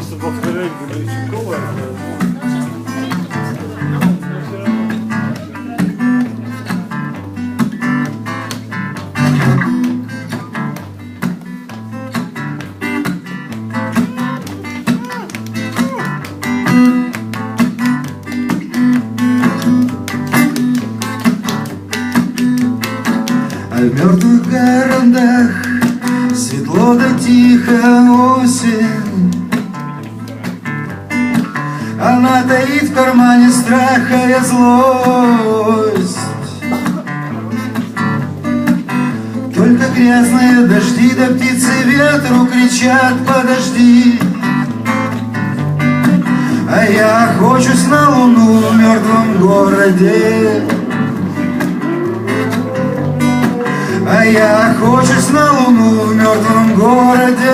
просто повторять Гребенщикова. А в мертвых городах светло да тихо осень. Она таит в кармане страха и злость. Только грязные дожди да птицы ветру кричат: подожди. А я охочусь на луну в мертвом городе. А я охочусь на луну в мертвом городе.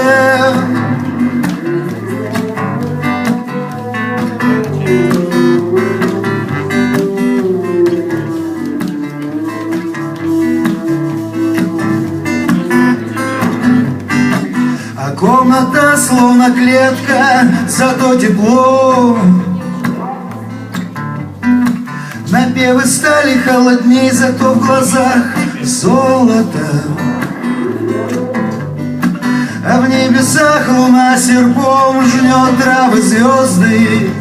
А комната словно клетка, зато тепло. Напевы стали холодней, зато в глазах золото. А в небесах луна серпом жнет травы, звезды.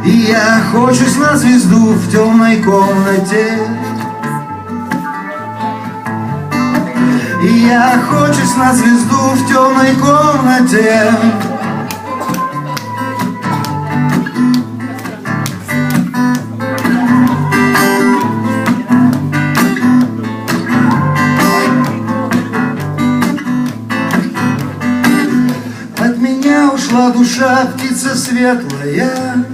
И я охочусь на звезду в темной комнате. И я охочусь на звезду в темной комнате. От меня ушла душа, птица светлая.